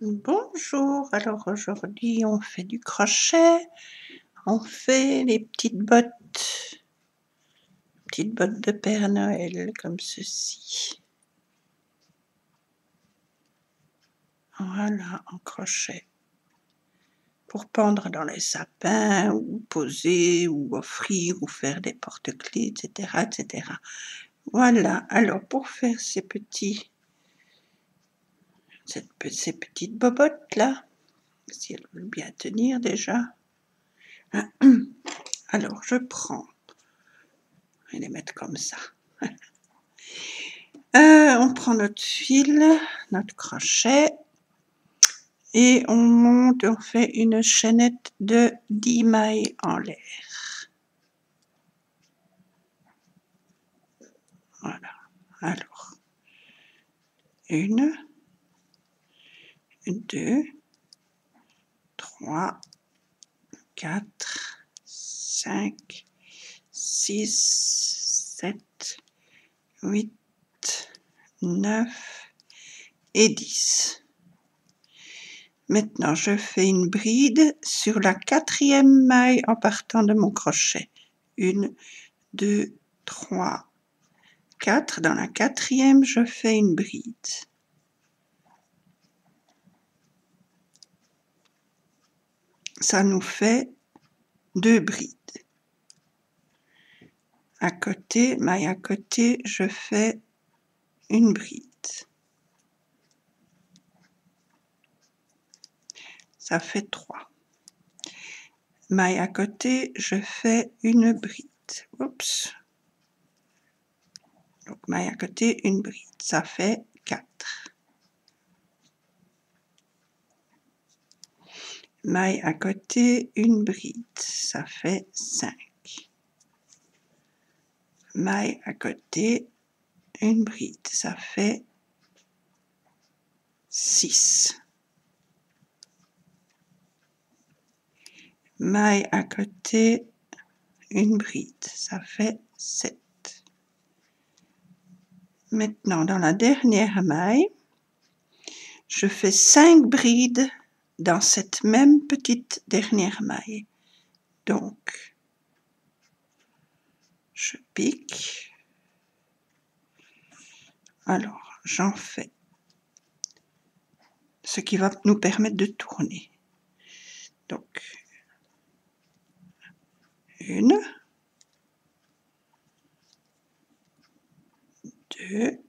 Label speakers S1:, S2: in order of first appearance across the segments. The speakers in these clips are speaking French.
S1: Bonjour, alors aujourd'hui on fait du crochet, on fait les petites bottes de Père Noël comme ceci. Voilà, en crochet. Pour pendre dans les sapins, ou poser, ou offrir, ou faire des porte-clés, etc., etc. Voilà, alors pour faire ces petites bobottes là, si elles veulent bien tenir déjà. Alors je prends, je vais les mettre comme ça. On prend notre fil, notre crochet, et on monte, on fait une chaînette de 10 mailles en l'air. Voilà, alors, 1, 2, 3, 4, 5, 6, 7, 8, 9 et 10. Maintenant, je fais une bride sur la 4e maille en partant de mon crochet. 1, 2, 3, 4. Dans la 4e, je fais une bride. Ça nous fait 2 brides. À côté, maille à côté, je fais une bride. Ça fait 3. Maille à côté, je fais une bride. Oups. Donc maille à côté, une bride. Ça fait 4. Maille à côté, une bride. Ça fait 5. Maille à côté, une bride. Ça fait 6. Maille à côté, une bride, ça fait 7. Maintenant, dans la dernière maille, je fais 5 brides dans cette même petite dernière maille. Donc, je pique. Alors, j'en fais ce qui va nous permettre de tourner. Donc, 1, 2,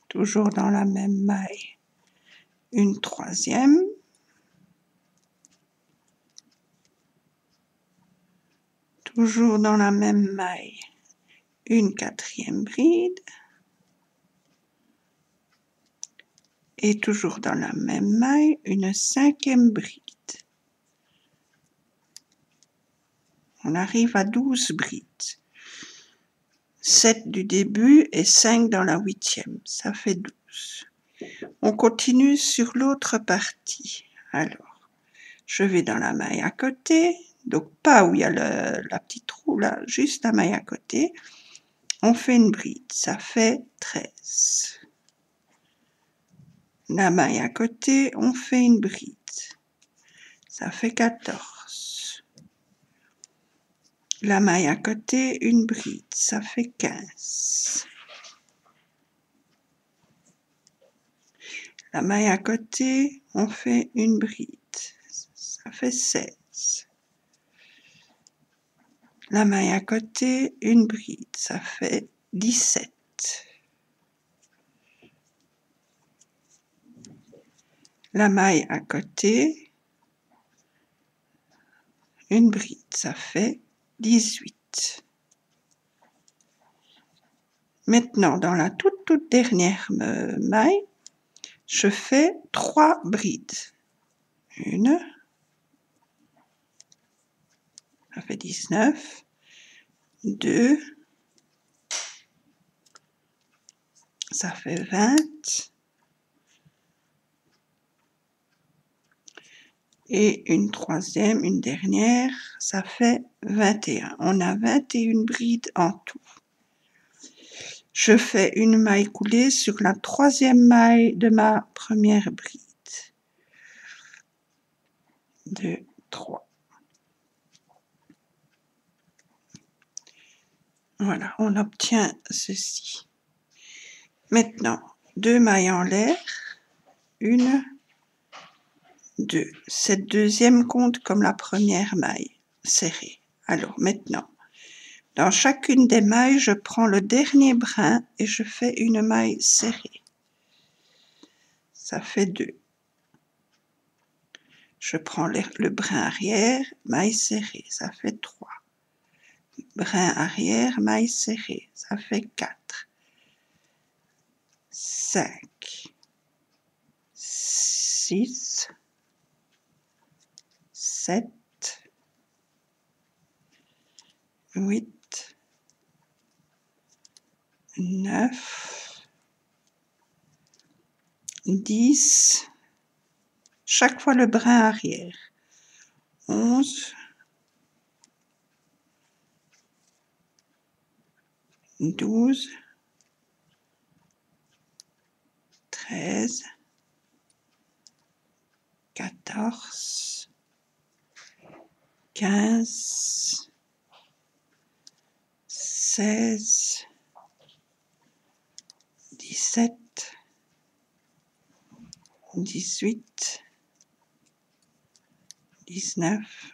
S1: 'toujours dans la même maille, une 3e, toujours dans la même maille, une 4e bride, et toujours dans la même maille, une 5e bride. On arrive à 12 brides. 7 du début et 5 dans la 8e, ça fait 12. On continue sur l'autre partie. Alors, je vais dans la maille à côté, donc pas où il y a la petite trou là, juste la maille à côté. On fait une bride, ça fait 13. La maille à côté, on fait une bride, ça fait 14. La maille à côté, une bride, ça fait 15. La maille à côté, on fait une bride, ça fait 16. La maille à côté, une bride, ça fait 17. La maille à côté, une bride, ça fait 18. Maintenant, dans la toute dernière maille, je fais 3 brides. 1, ça fait 19, 2, ça fait 20, et une 3e, une dernière, ça fait 21. On a 21 brides en tout. Je fais une maille coulée sur la troisième maille de ma première bride. 2, 3. Voilà, on obtient ceci. Maintenant, 2 mailles en l'air, 1, 2. Cette deuxième compte comme la première maille serrée. Alors maintenant, dans chacune des mailles, je prends le dernier brin et je fais une maille serrée. Ça fait 2. Je prends le brin arrière, maille serrée, ça fait 3. Brin arrière, maille serrée, ça fait 4. 5. 6. 7. 8. 9. 10. Chaque fois le brin arrière. 11. 12. 13. 14. 15. 16. 17. 18. 19.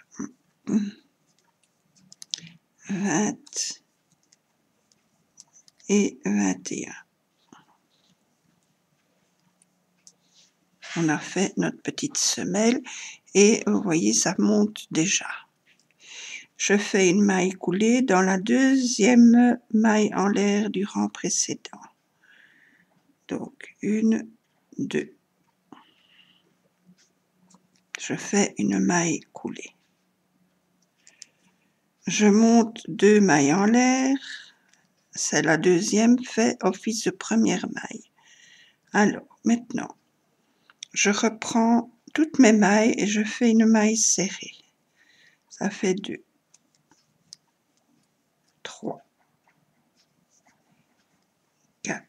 S1: 20 et 21. On a fait notre petite semelle et vous voyez, ça monte déjà. Je fais une maille coulée dans la deuxième maille en l'air du rang précédent. Donc, 1, 2. Je fais une maille coulée. Je monte 2 mailles en l'air. C'est la deuxième, fait office de première maille. Alors, maintenant, je reprends toutes mes mailles et je fais une maille serrée. Ça fait 2, 3, 4,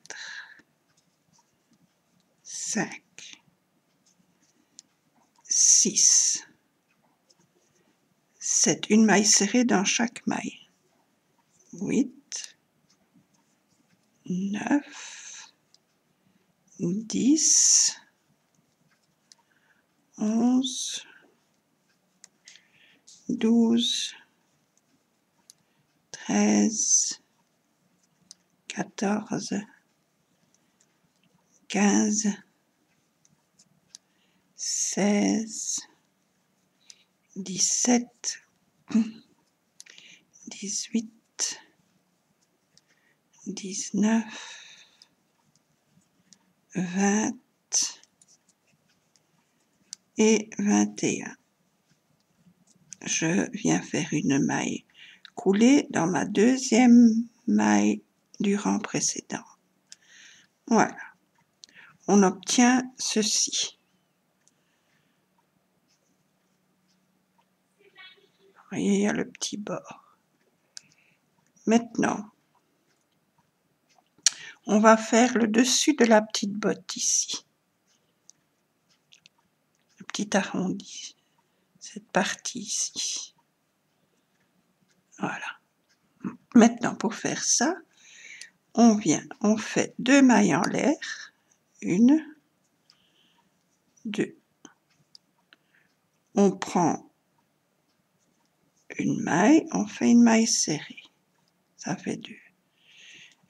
S1: 5, 6, 7. Une maille serrée dans chaque maille. 8, 9, 10, 11, 12, 13, 14, 15, 16, 17, 18, 19, 20 et 21. Je viens faire une maille coulée dans ma deuxième maille du rang précédent. Voilà. On obtient ceci. Vous voyez, il y a le petit bord. Maintenant, on va faire le dessus de la petite botte ici. Le petit arrondi. Cette partie ici. Voilà. Maintenant, pour faire ça, on fait 2 mailles en l'air. 1, 2. On prend une maille, on fait une maille serrée. Ça fait 2.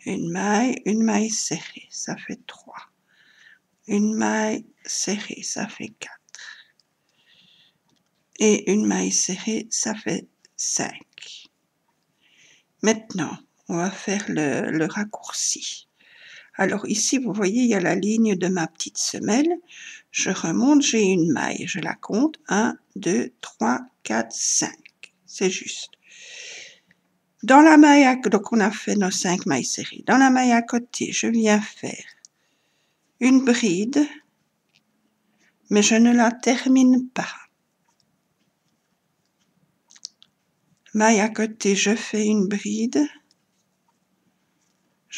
S1: Une maille serrée, ça fait 3. Une maille serrée, ça fait 4. Et une maille serrée, ça fait 5. Maintenant, on va faire le raccourci. Alors ici, vous voyez, il y a la ligne de ma petite semelle. Je remonte, j'ai une maille. Je la compte. 1, 2, 3, 4, 5. C'est juste. Dans la maille, donc on a fait nos 5 mailles serrées. Dans la maille à côté, je viens faire une bride, mais je ne la termine pas. Maille à côté, je fais une bride,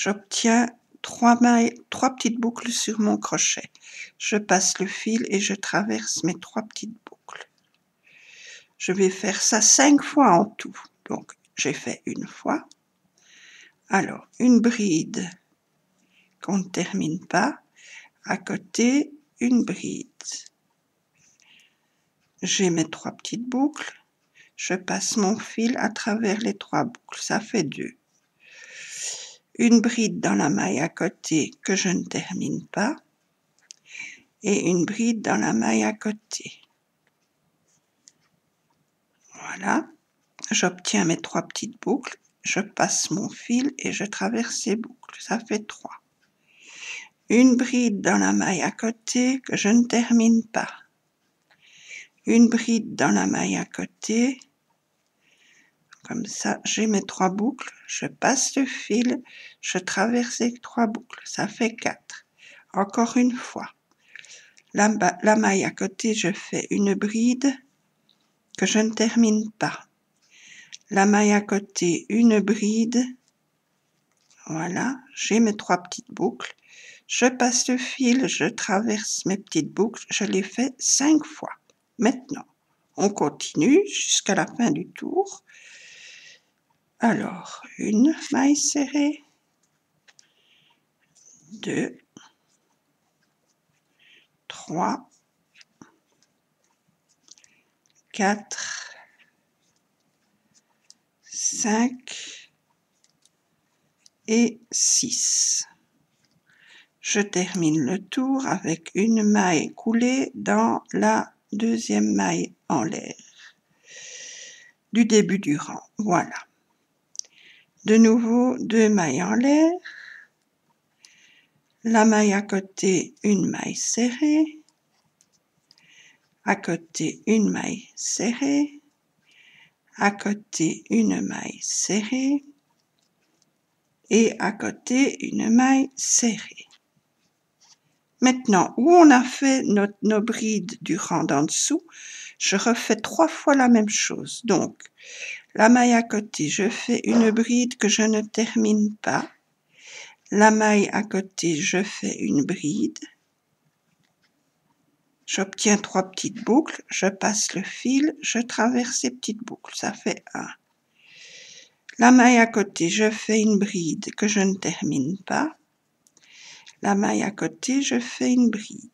S1: J'obtiens trois petites boucles sur mon crochet. Je passe le fil et je traverse mes 3 petites boucles. Je vais faire ça 5 fois en tout. Donc, j'ai fait une fois. Alors, une bride qu'on ne termine pas. À côté, une bride. J'ai mes 3 petites boucles. Je passe mon fil à travers les 3 boucles. Ça fait 2. Une bride dans la maille à côté que je ne termine pas. Et une bride dans la maille à côté. Voilà. J'obtiens mes 3 petites boucles. Je passe mon fil et je traverse ces boucles. Ça fait 3. Une bride dans la maille à côté que je ne termine pas. Une bride dans la maille à côté. Comme ça, j'ai mes 3 boucles. Je passe le fil. Je traverse les 3 boucles. Ça fait 4. Encore une fois. La maille à côté, je fais une bride que je ne termine pas. La maille à côté, une bride. Voilà, j'ai mes 3 petites boucles. Je passe le fil, je traverse mes petites boucles. Je les fais 5 fois. Maintenant, on continue jusqu'à la fin du tour. Alors, une maille serrée, 2, 3, 4, 5 et 6. Je termine le tour avec une maille coulée dans la deuxième maille en l'air du début du rang. Voilà. De nouveau, 2 mailles en l'air. La maille à côté, une maille serrée. À côté, une maille serrée. À côté, une maille serrée. Et à côté, une maille serrée. Maintenant, où on a fait nos brides du rang d'en dessous, je refais 3 fois la même chose. Donc, la maille à côté, je fais une bride que je ne termine pas. La maille à côté, je fais une bride. J'obtiens 3 petites boucles, je passe le fil, je traverse ces petites boucles, ça fait 1. La maille à côté, je fais une bride que je ne termine pas. La maille à côté, je fais une bride.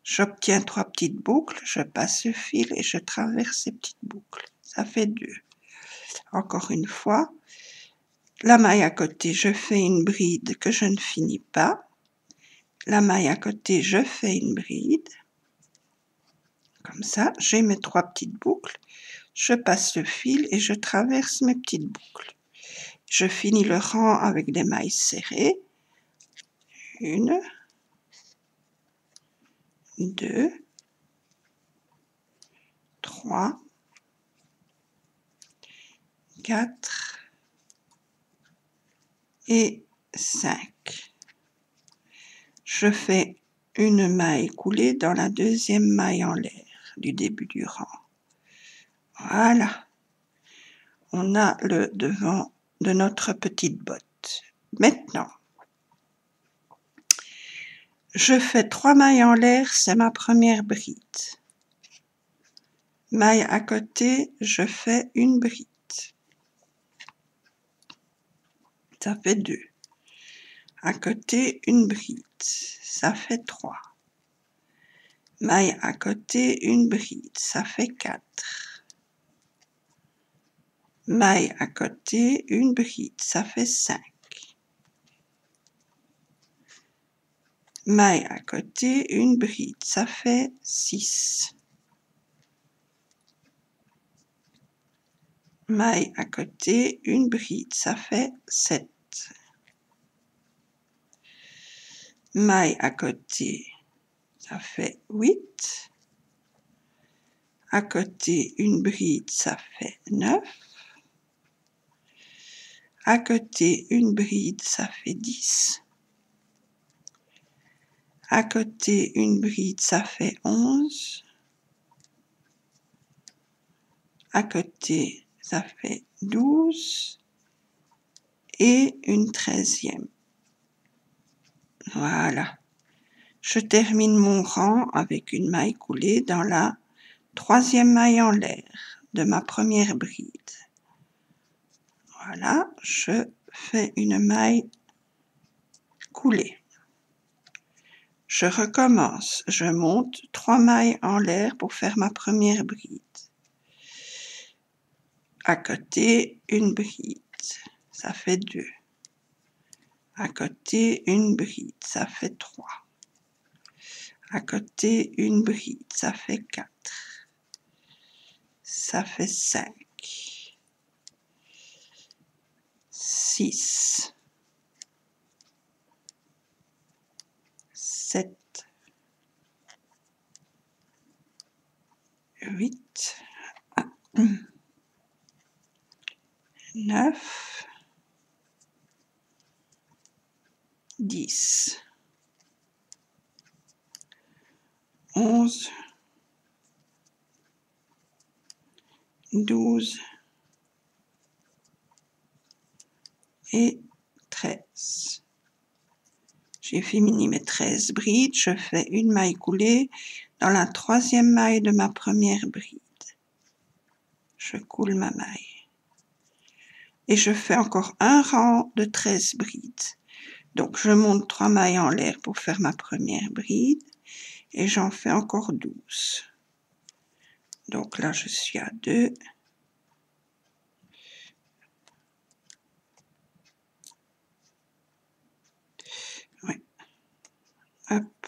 S1: J'obtiens 3 petites boucles, je passe le fil et je traverse ces petites boucles. Ça fait 2. Encore une fois, la maille à côté, je fais une bride que je ne finis pas. La maille à côté, je fais une bride. Comme ça, j'ai mes 3 petites boucles. Je passe le fil et je traverse mes petites boucles. Je finis le rang avec des mailles serrées. 1, 2, 3, 4 et 5. Je fais une maille coulée dans la deuxième maille en l'air du début du rang. Voilà. On a le devant de notre petite botte. Maintenant, je fais 3 mailles en l'air, c'est ma première bride. Maille à côté, je fais une bride. Ça fait 2. À côté, une bride. Ça fait 3. Maille à côté, une bride. Ça fait 4. Maille à côté, une bride. Ça fait 5. Maille à côté, une bride. Ça fait 6. Maille à côté, une bride. Ça fait 7. Maille à côté, ça fait 8. À côté, une bride, ça fait 9. À côté, une bride, ça fait 10. À côté, une bride, ça fait 11. À côté, ça fait 12. et une 13e. Voilà. Je termine mon rang avec une maille coulée dans la 3e maille en l'air de ma première bride. Voilà, je fais une maille coulée. Je recommence, je monte 3 mailles en l'air pour faire ma première bride. À côté, une bride, ça fait 2. À côté, une bride, ça fait 3. À côté, une bride, ça fait 4. Ça fait 5. 6. 7. 8. 9. 10. 11. 12. Et 13. J'ai fini mes 13 brides, je fais une maille coulée dans la 3e maille de ma première bride. Je coule ma maille. Et je fais encore un rang de 13 brides. Donc je monte 3 mailles en l'air pour faire ma première bride et j'en fais encore 12. Donc là je suis à 2. Ouais. Hop.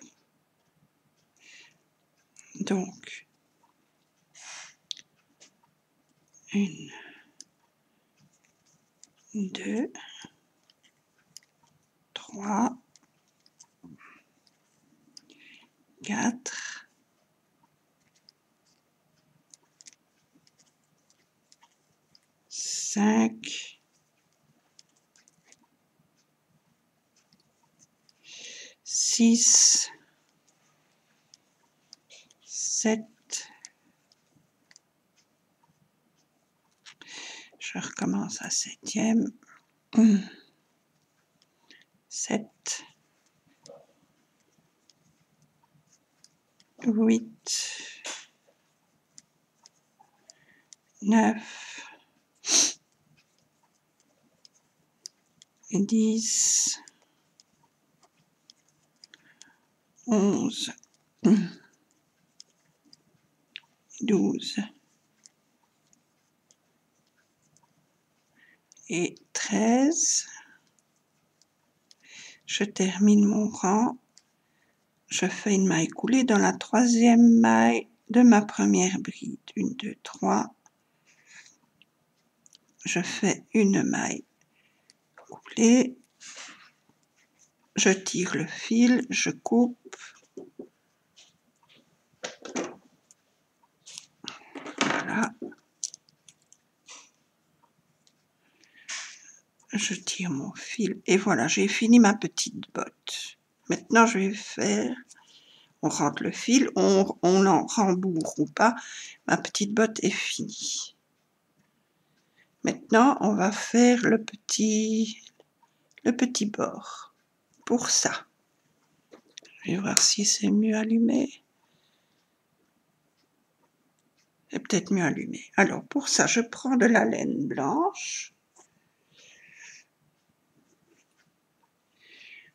S1: Donc 1, 2, 3, 4, 5, 6, 7, je recommence à 7e, 7, 8, 9, 10, 11, 12 et 13. Je termine mon rang. Je fais une maille coulée dans la 3e maille de ma première bride. 1, 2, 3. Je fais une maille coulée. Je tire le fil, je coupe. Voilà. Je tire mon fil et voilà, j'ai fini ma petite botte. Maintenant, je vais faire, on rentre le fil, on en rembourre ou pas, ma petite botte est finie. Maintenant, on va faire le petit bord. Pour ça, je vais voir si c'est mieux allumé. C'est peut-être mieux allumé. Alors, pour ça, je prends de la laine blanche.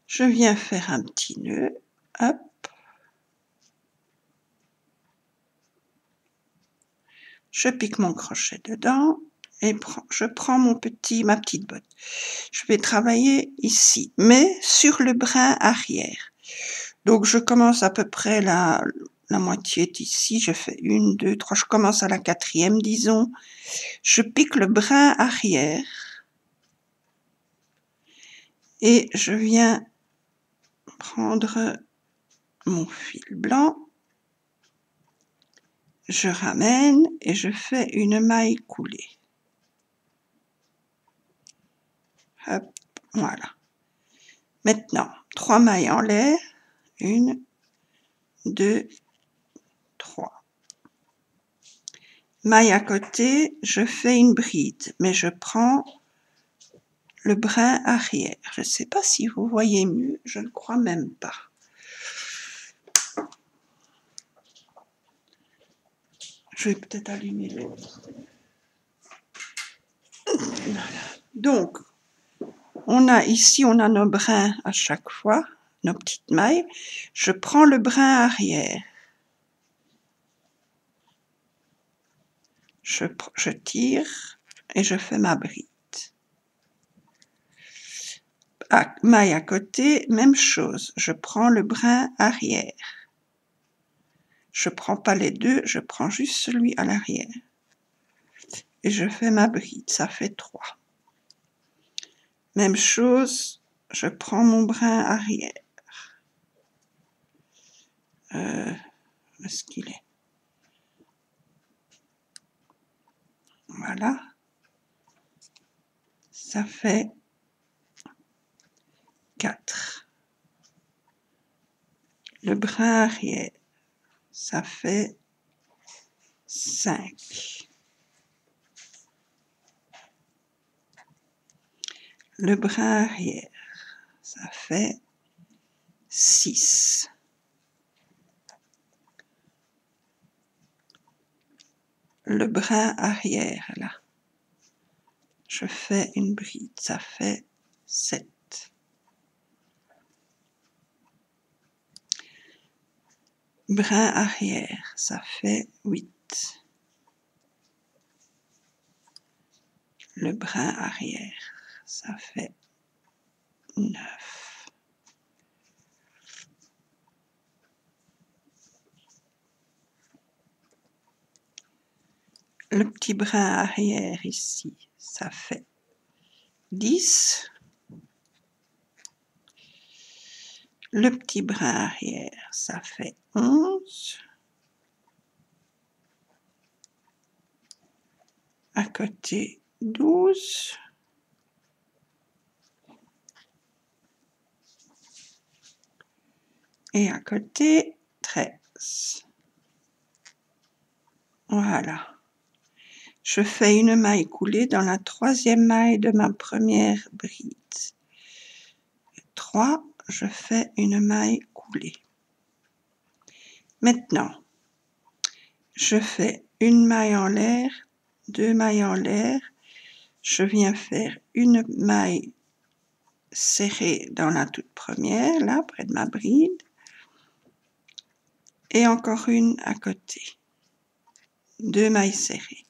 S1: Je viens faire un petit nœud. Hop. Je pique mon crochet dedans et je prends ma petite botte. Je vais travailler ici, mais sur le brin arrière. Donc, je commence à peu près la moitié d'ici. Je fais 1, 2, 3. Je commence à la 4e, disons. Je pique le brin arrière et je viens prendre mon fil blanc. Je ramène et je fais une maille coulée. Hop, voilà. Maintenant, 3 mailles en l'air. 1, 2, 3. Maille à côté, je fais une bride, mais je prends le brin arrière. Je ne sais pas si vous voyez mieux, je ne crois même pas. Je vais peut-être allumer l'autre. Voilà. Donc, on a ici, on a nos brins à chaque fois, nos petites mailles. Je prends le brin arrière. Je tire et je fais ma bride. Maille à côté, même chose. Je prends le brin arrière. Je ne prends pas les deux, je prends juste celui à l'arrière. Et je fais ma bride, ça fait 3. Même chose, je prends mon brin arrière. Où est-ce qu'il est? Voilà. Ça fait 4. Le brin arrière, ça fait 5. Le brin arrière, ça fait 6. Le brin arrière, là, je fais une bride, ça fait 7. Brin arrière, ça fait 8. Le brin arrière, ça fait 9. Le petit brin arrière ici, ça fait 10. Le petit brin arrière, ça fait 11. À côté, 12. Et à côté, 13. Voilà. Je fais une maille coulée dans la 3e maille de ma première bride. 3, je fais une maille coulée. Maintenant, je fais une maille en l'air, 2 mailles en l'air, je viens faire une maille serrée dans la toute première, là, près de ma bride, et encore une à côté. 2 mailles serrées.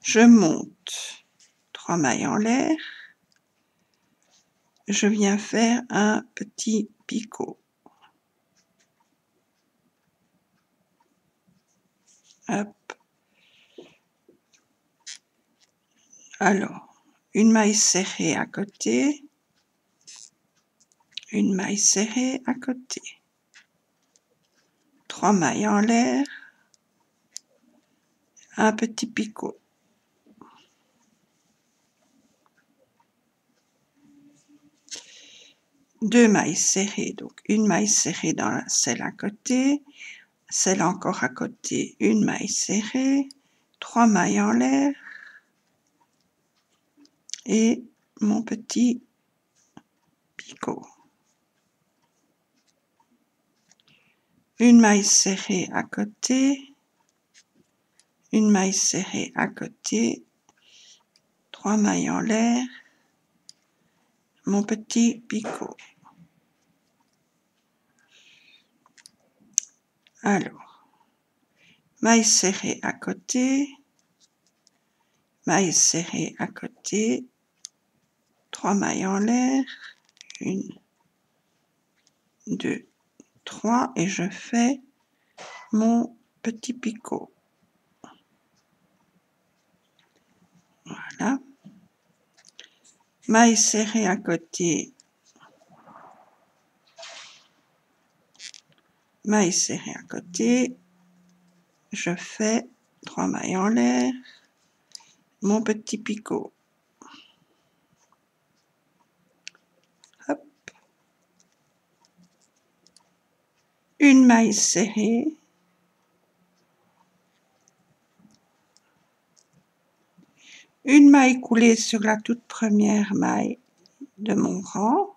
S1: Je monte 3 mailles en l'air, je viens faire un petit picot. Hop. Alors, une maille serrée à côté, une maille serrée à côté, 3 mailles en l'air, un petit picot. Deux mailles serrées, donc une maille serrée dans celle à côté, celle encore à côté, une maille serrée, 3 mailles en l'air et mon petit picot. Une maille serrée à côté, une maille serrée à côté, 3 mailles en l'air, mon petit picot. Alors, maille serrée à côté, maille serrée à côté, 3 mailles en l'air, 1, 2, 3 et je fais mon petit picot. Voilà. Maille serrée à côté, maille serrée à côté, je fais 3 mailles en l'air, mon petit picot. Hop. Une maille serrée, une maille coulée sur la toute première maille de mon rang,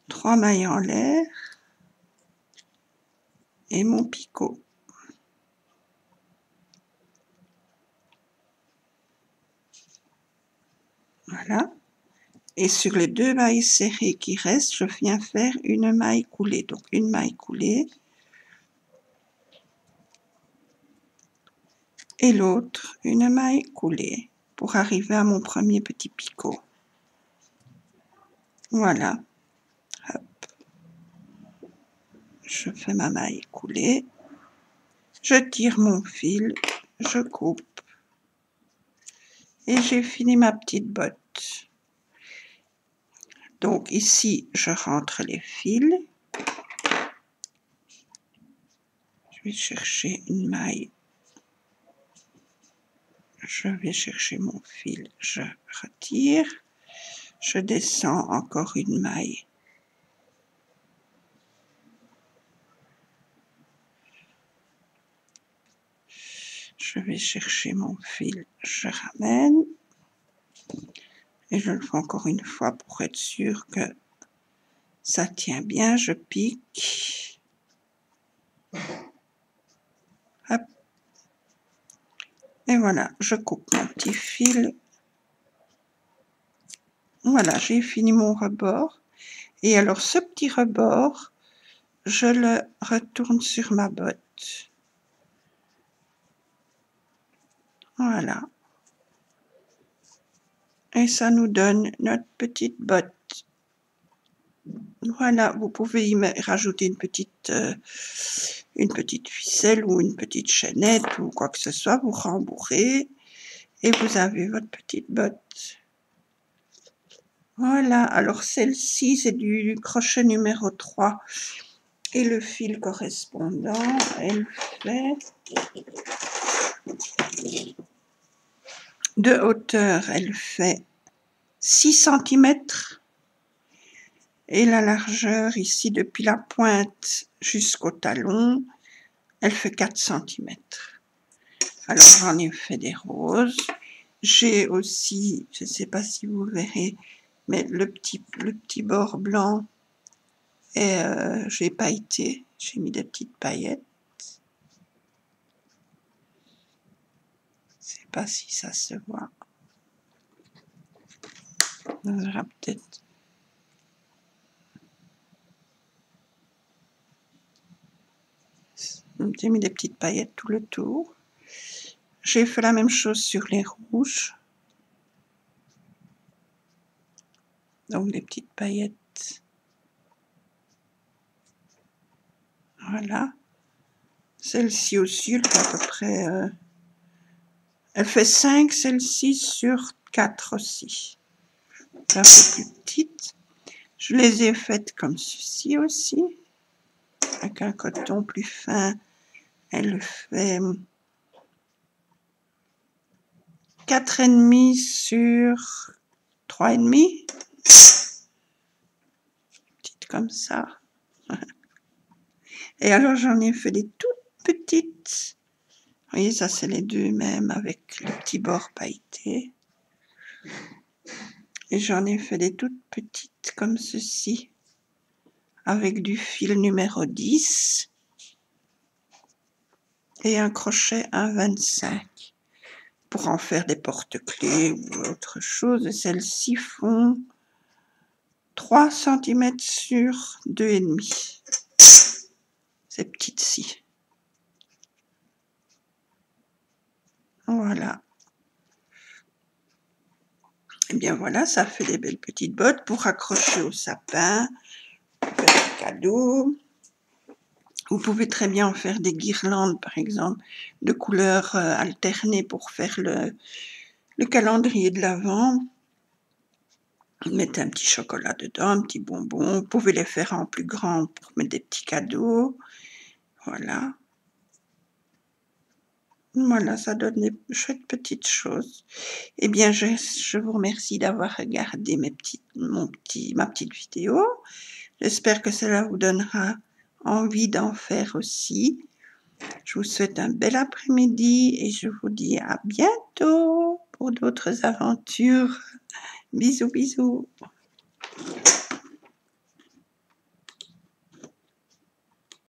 S1: 3 mailles en l'air et mon picot. Voilà. Et sur les 2 mailles serrées qui restent, je viens faire une maille coulée. Donc une maille coulée et l'autre une maille coulée pour arriver à mon premier petit picot. Voilà. Hop. Je fais ma maille coulée, je tire mon fil, je coupe et j'ai fini ma petite botte. Donc ici, je rentre les fils. Je vais chercher une maille. Je vais chercher mon fil, je retire. Je descends encore une maille. Je vais chercher mon fil, je ramène. Et je le fais encore une fois pour être sûr que ça tient bien. Je pique. Hop. Et voilà, je coupe mon petit fil. Voilà, j'ai fini mon rebord. Et alors, ce petit rebord, je le retourne sur ma botte. Voilà. Et ça nous donne notre petite botte. Voilà, vous pouvez y rajouter une petite ficelle ou une petite chaînette ou quoi que ce soit. Vous rembourrez et vous avez votre petite botte. Voilà, alors celle-ci, c'est du crochet numéro 3. Et le fil correspondant, elle fait de hauteur, elle fait 6 cm. Et la largeur, ici, depuis la pointe jusqu'au talon, elle fait 4 cm. Alors, j'en ai fait des roses. J'ai aussi, je ne sais pas si vous verrez, mais le petit bord blanc, et j'ai pailleté, j'ai mis des petites paillettes. Je ne sais pas si ça se voit. On verra peut-être. J'ai mis des petites paillettes tout le tour. J'ai fait la même chose sur les rouges. Donc des petites paillettes. Voilà. Celle-ci aussi, elle fait à peu près... elle fait 5, celle-ci, sur 4 aussi. C'est un peu plus petite. Je les ai faites comme ceci aussi. Avec un coton plus fin, elle fait 4,5 sur 3,5. Petite comme ça. Et alors j'en ai fait des toutes petites. Vous voyez, ça c'est les deux mêmes avec le petit bord pailleté. Et j'en ai fait des toutes petites comme ceci. Avec du fil numéro 10. Et un crochet 1,25. Pour en faire des porte-clés ou autre chose. Celles-ci font 3 cm sur 2,5. Ces petites-ci. Voilà. Et bien voilà, ça fait des belles petites bottes pour accrocher au sapin, pour faire des cadeaux. Vous pouvez très bien en faire des guirlandes, par exemple, de couleurs alternées pour faire le calendrier de l'Avent. Mettez un petit chocolat dedans, un petit bonbon. Vous pouvez les faire en plus grand pour mettre des petits cadeaux. Voilà. Voilà, ça donne des chouettes petites choses. Eh bien, je vous remercie d'avoir regardé ma petite vidéo. J'espère que cela vous donnera envie d'en faire aussi. Je vous souhaite un bel après-midi et je vous dis à bientôt pour d'autres aventures. Bisous, bisous.